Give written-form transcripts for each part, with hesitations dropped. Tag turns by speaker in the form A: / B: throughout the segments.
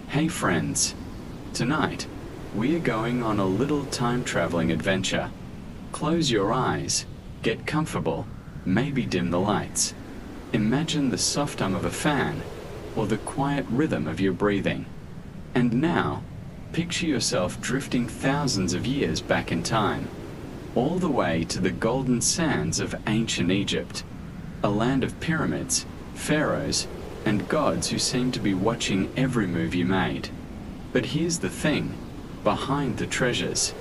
A: Hey friends, tonight we are going on a little time-traveling adventure. Close your eyes, get comfortable, maybe dim the lights. Imagine the soft hum of a fan or the quiet rhythm of your breathing. And now, picture yourself drifting thousands of years back in time, all the way to the golden sands of ancient Egypt, a land of pyramids, pharaohs, and gods who seem to be watching every move you made. But here's the thing, behind the treasures,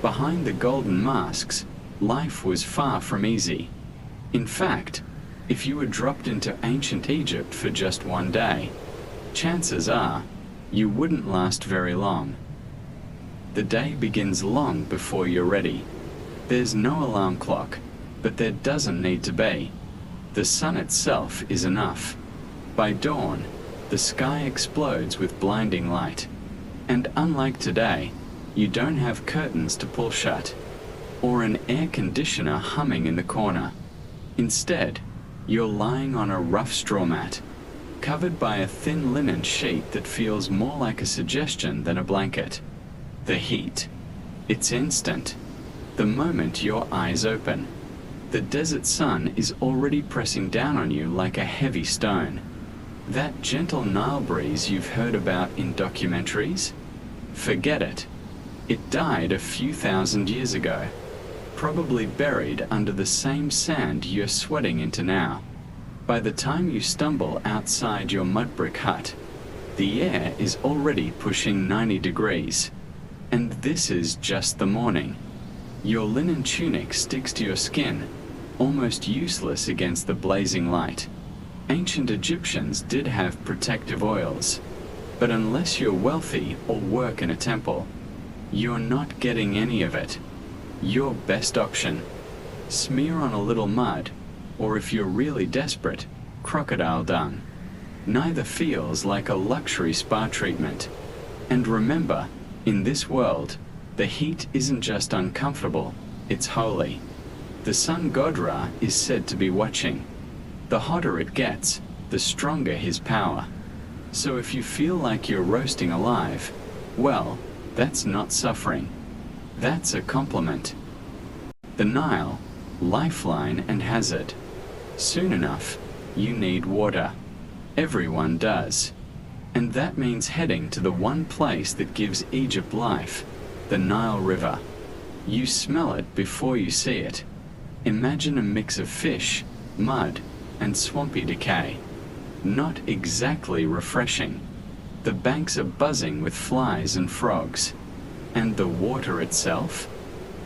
A: behind the golden masks, life was far from easy. In fact, if you were dropped into ancient Egypt for just one day, chances are you wouldn't last very long. The day begins long before you're ready. There's no alarm clock, but there doesn't need to be. The sun itself is enough. By dawn, the sky explodes with blinding light. And unlike today, you don't have curtains to pull shut, or an air conditioner humming in the corner. Instead, you're lying on a rough straw mat, covered by a thin linen sheet that feels more like a suggestion than a blanket. The heat. It's instant. The moment your eyes open, the desert sun is already pressing down on you like a heavy stone. That gentle Nile breeze you've heard about in documentaries? Forget it. It died a few thousand years ago, probably buried under the same sand you're sweating into now. By the time you stumble outside your mud brick hut, the air is already pushing 90 degrees. And this is just the morning. Your linen tunic sticks to your skin, almost useless against the blazing light. Ancient Egyptians did have protective oils, but unless you're wealthy or work in a temple, you're not getting any of it. Your best option: smear on a little mud, or if you're really desperate, crocodile dung. Neither feels like a luxury spa treatment. And remember, in this world, the heat isn't just uncomfortable, it's holy. The sun god Ra is said to be watching. The hotter it gets, the stronger his power. So if you feel like you're roasting alive, well, that's not suffering. That's a compliment. The Nile, lifeline and hazard. Soon enough, you need water. Everyone does. And that means heading to the one place that gives Egypt life, the Nile River. You smell it before you see it. Imagine a mix of fish, mud, and swampy decay. Not exactly refreshing. The banks are buzzing with flies and frogs. And the water itself?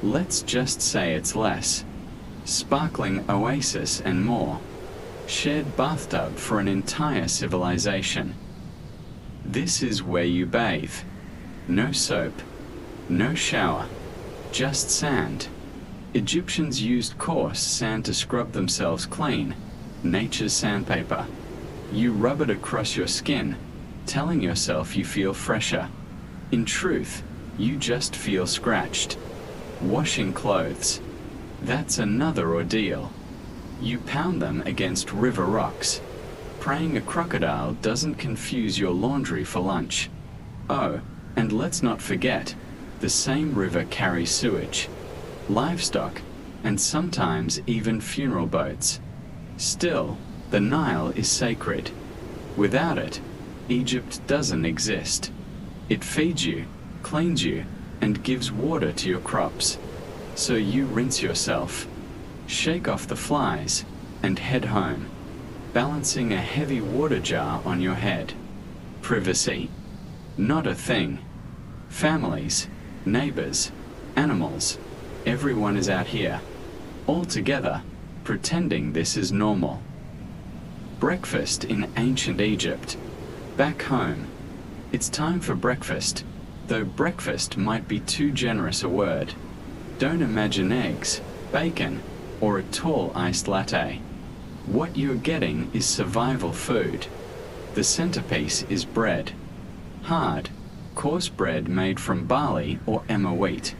A: Let's just say it's less. Sparkling oasis and more. Shared bathtub for an entire civilization. This is where you bathe. No soap, no shower, just sand. Egyptians used coarse sand to scrub themselves clean, nature's sandpaper. You rub it across your skin, telling yourself you feel fresher. In truth, you just feel scratched. Washing clothes. That's another ordeal. You pound them against river rocks. Praying a crocodile doesn't confuse your laundry for lunch. Oh, and let's not forget, the same river carries sewage, livestock, and sometimes even funeral boats. Still, the Nile is sacred. Without it, Egypt doesn't exist. It feeds you, cleans you, and gives water to your crops. So you rinse yourself, shake off the flies, and head home, balancing a heavy water jar on your head. Privacy. Not a thing. Families, neighbors, animals, everyone is out here, all together, pretending this is normal. Breakfast in ancient Egypt. Back home. It's time for breakfast, though breakfast might be too generous a word. Don't imagine eggs, bacon, or a tall iced latte. What you're getting is survival food. The centerpiece is bread. Hard, coarse bread made from barley or emmer wheat.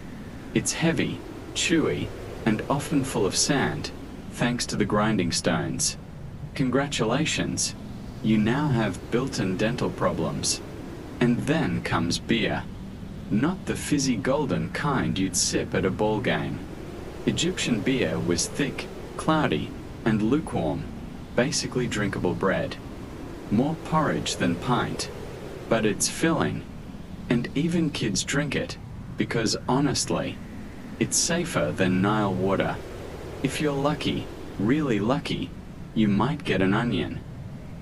A: It's heavy, chewy, and often full of sand, thanks to the grinding stones. Congratulations, you now have built-in dental problems. And then comes beer. Not the fizzy golden kind you'd sip at a ball game. Egyptian beer was thick, cloudy, and lukewarm, basically drinkable bread. More porridge than pint, but it's filling, and even kids drink it, because honestly, it's safer than Nile water. If you're lucky, really lucky, you might get an onion,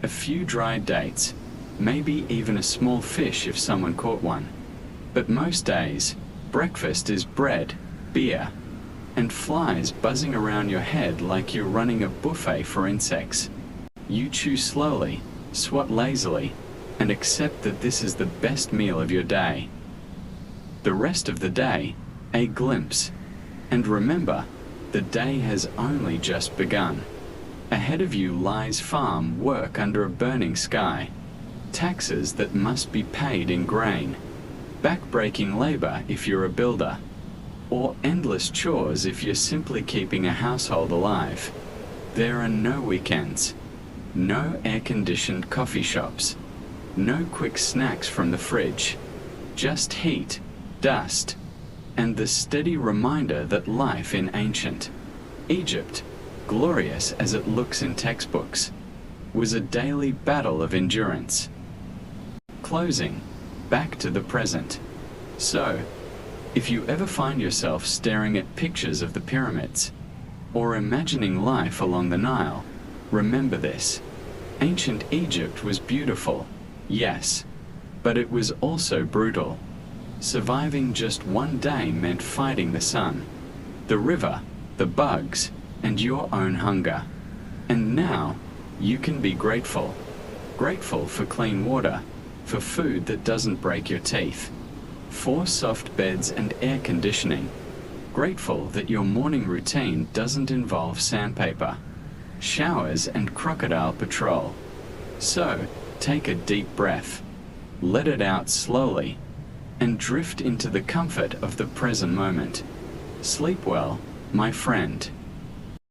A: a few dried dates, maybe even a small fish if someone caught one. But most days, breakfast is bread, beer, and flies buzzing around your head like you're running a buffet for insects. You chew slowly, swat lazily, and accept that this is the best meal of your day. The rest of the day, a glimpse. And remember, the day has only just begun. Ahead of you lies farm work under a burning sky, taxes that must be paid in grain, back-breaking labor if you're a builder, or endless chores if you're simply keeping a household alive. There are no weekends, no air-conditioned coffee shops, no quick snacks from the fridge, just heat, dust, and the steady reminder that life in ancient Egypt, glorious as it looks in textbooks, was a daily battle of endurance. Closing, back to the present. So, if you ever find yourself staring at pictures of the pyramids, or imagining life along the Nile, remember this. Ancient Egypt was beautiful, yes, but it was also brutal. Surviving just one day meant fighting the sun, the river, the bugs, and your own hunger. And now, you can be grateful. Grateful for clean water, for food that doesn't break your teeth, for soft beds and air conditioning. Grateful that your morning routine doesn't involve sandpaper, showers, and crocodile patrol. So, take a deep breath, let it out slowly, and drift into the comfort of the present moment. Sleep well, my friend.